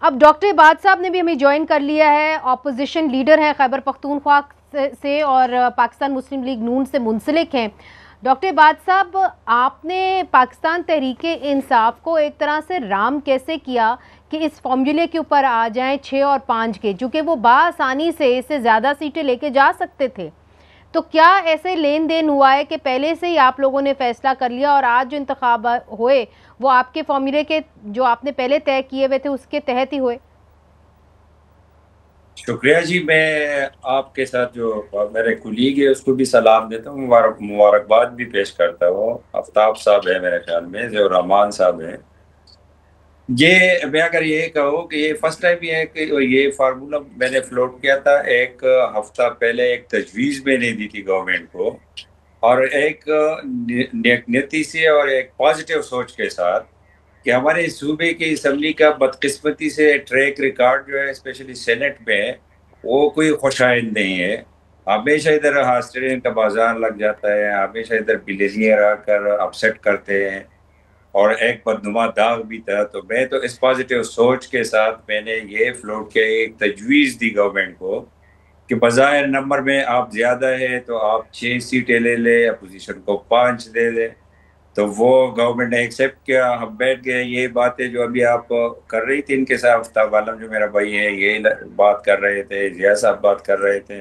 اب ڈاکٹر عباد صاحب نے بھی ہمیں جوائن کر لیا ہے، اپوزیشن لیڈر ہیں خیبر پختونخوا سے اور پاکستان مسلم لیگ نون سے منسلک ہیں۔ ڈاکٹر عباد صاحب، آپ نے پاکستان تحریک انصاف کو ایک طرح سے رام کیسے کیا کہ اس فارمولے کے اوپر آ جائیں 6 اور 5 کے، جو کہ وہ بآسانی سے اس سے زیادہ سیٹیں لے کے جا سکتے تھے؟ تو کیا ایسے لین دین ہوا ہے کہ پہلے سے ہی آپ لوگوں نے فیصلہ کر لیا اور آج جو انتخاب ہوئے وہ آپ کے فارمولے کے جو آپ نے پہلے طے کیے ہوئے تھے اس کے تحت ہی ہوئے؟ شکریہ جی، میں آپ کے ساتھ جو میرے کولیگ ہے اس کو بھی سلام دیتا ہوں، مبارکباد بھی پیش کرتا ہوں۔ آفتاب صاحب ہے میرے خیال میں، ضیاء الرحمان صاحب ہیں۔ میں اگر یہ کہوں کہ یہ فرسٹ ٹائم یہ ہے کہ یہ فارمولہ میں نے فلوٹ کیا تھا ایک ہفتہ پہلے، ایک تجویز میں نے دی تھی گورنمنٹ کو، اور ایک نیتی سے اور ایک پازیٹیو سوچ کے ساتھ کہ ہمارے صوبے کی اسمبلی کا بدقسمتی سے ٹریک ریکارڈ جو ہے اسپیشلی سینٹ میں وہ کوئی خوشائند نہیں ہے۔ ہمیشہ ادھر آسٹریلین کا بازار لگ جاتا ہے، ہمیشہ ادھر بلیئنیر آ کر اپسیٹ کرتے ہیں، اور ایک بدنما داغ بھی تھا۔ تو میں تو اس پازیٹیو سوچ کے ساتھ میں نے یہ فلوٹ کیا، ایک تجویز دی گورنمنٹ کو کہ بظاہر نمبر میں آپ زیادہ ہے تو آپ 6 سیٹیں لے لیں، اپوزیشن کو 5 دے دیں۔ تو وہ گورنمنٹ نے ایکسیپٹ کیا، ہم بیٹھ گئے۔ یہ باتیں جو ابھی آپ کر رہی تھی ان کے ساتھ، آفتاب عالم جو میرا بھائی ہے یہ بات کر رہے تھے، ضیاء صاحب بات کر رہے تھے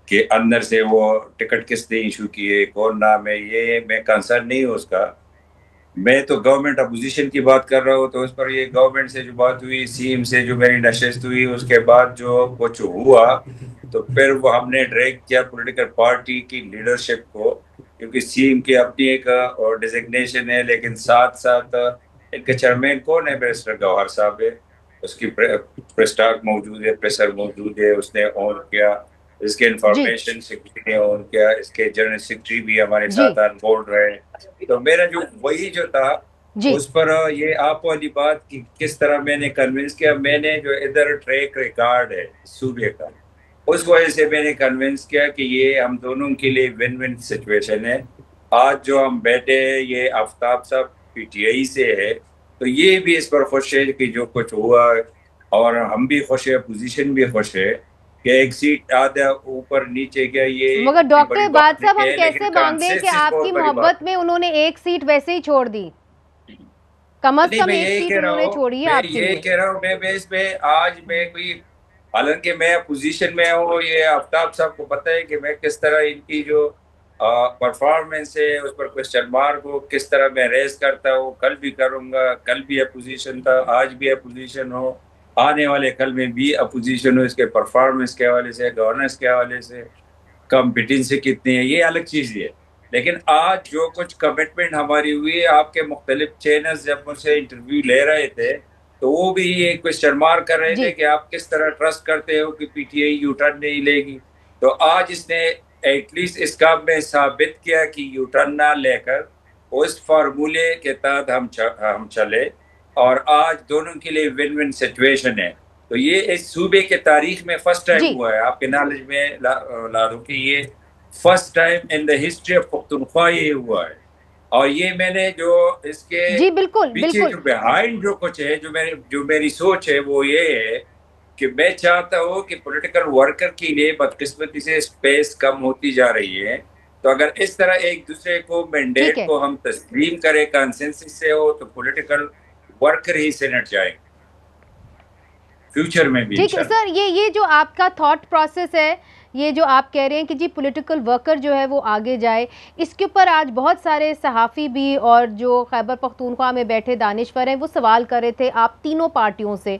کہ اندر سے وہ ٹکٹ کس نے ایشو کیے، کون نام ہے، یہ میں کنسرن نہیں ہوں اس کا۔ میں تو گورنمنٹ اپوزیشن کی بات کر رہا ہوں، تو اس پر یہ گورنمنٹ سے جو بات ہوئی، سی ایم سے جو میری نشست ہوئی، اس کے بعد جو کچھ ہوا تو پھر وہ ہم نے ڈریگ کیا پولیٹیکل پارٹی کی لیڈرشپ کو، کیونکہ سی ایم کی اپنی ایک ڈیزگنیشن ہے، لیکن ساتھ ساتھ ان کے چیئرمین کون ہے؟ بیرسٹر گوہر صاحب ہے، اس کی پریس ٹاک موجود ہے، پریسر موجود ہے، اس نے آن کیا، اس کے جی انفارمیشن سیکرٹری نے آن کیا، اس کے جنرل سیکرٹری بھی ہمارے جی ساتھ آن بورڈ رہے۔ تو میرا جو وہی جو تھا جی اس پر یہ آپ والی بات کی کس طرح میں نے کنونس کیا، میں نے جو ادھر ٹریک ریکارڈ ہے صوبے کا، اس وجہ سے میں نے کنونس کیا کہ یہ ہم دونوں کے لیے ون ون سچویشن ہے۔ آج جو ہم بیٹھے ہیں یہ آفتاب صاحب پی ٹی آئی سے ہے، تو یہ بھی اس پر خوش ہے کہ جو کچھ ہوا، اور ہم بھی خوش ہے، اپوزیشن بھی خوش ہے کہ ایک سیٹ آدھا اوپر نیچے گیا، یہ مگر اتنی ڈاکٹر بڑی عباد بات صاحب، نہیں ہم ہے، لیکن کیسے مانگ دیں کہ کنسنسس آپ کی بہت بڑی بات محبت میں انہوں نے ایک سیٹ ویسے ہی چھوڑ دی؟ کم از نہیں، کم میں ایک یہی سیٹ کہہ رہا انہوں نے ہوں، چھوڑی ہے میں آپ کے یہی لیے۔ کہہ رہا ہوں، میں اس میں آج میں کوئی، حالانکہ میں اپوزیشن میں ہوں، یہ آفتاب صاحب کو پتہ ہے کہ میں کس طرح ان کی جو پرفارمنس ہے اس پر کوسچن مارک کو کس طرح میں ریز کرتا ہوں، کل بھی کروں گا، کل بھی اپوزیشن تھا، آج بھی اپوزیشن ہو، آنے والے کل میں بھی اپوزیشن ہو، اس کے پرفارمنس کے حوالے سے، گورننس کے حوالے سے، کمپیٹنسی کتنی ہے، یہ الگ چیز ہے۔ لیکن آج جو کچھ کمٹمنٹ ہماری ہوئی ہے، آپ کے مختلف چینلز جب مجھ سے انٹرویو لے رہے تھے تو وہ بھی یہ کوسچن مارک کر رہے جی تھے کہ آپ کس طرح ٹرسٹ کرتے ہو کہ P T I you turn نہیں لے گی۔ تو آج اس نے ایٹ لیسٹ اس کام میں ثابت کیا کہ یو ٹرن نہ لے کر اس فارمولے کے تحت ہم چلے، اور آج دونوں کے لیے ون ون سچویشن ہے۔ تو یہ اس صوبے کے تاریخ میں فرسٹ ٹائم جی ہوا ہے، آپ کے نالج میں لا دوں کہ یہ first time in the history of Pakhtunkhwa یہ ہوا ہے۔ اور یہ میں نے جو اس کے جی بالکل پیچھے بالکل جو بیہائنڈ جو کچھ ہے، جو میری سوچ ہے وہ یہ ہے کہ میں چاہتا ہوں کہ پولیٹیکل ورکر کے لیے بدقسمتی سے اسپیس کم ہوتی جا رہی ہے۔ تو اگر اس طرح ایک دوسرے کو ٹھیک مینڈیٹ ہے کو ہم تسلیم کریں کنسنسس سے ہو، تو پولیٹیکل ورکر ہی سینٹ جائیں گے فیوچر میں بھی ٹھیک ہے انشاءاللہ۔ سر، یہ جو آپ کا تھاٹ پروسیس ہے، یہ جو آپ کہہ رہے ہیں کہ جی پولیٹیکل ورکر جو ہے وہ آگے جائے، اس کے اوپر آج بہت سارے صحافی بھی اور جو خیبر پختونخوا میں بیٹھے دانشور ہیں وہ سوال کر رہے تھے آپ تینوں پارٹیوں سے۔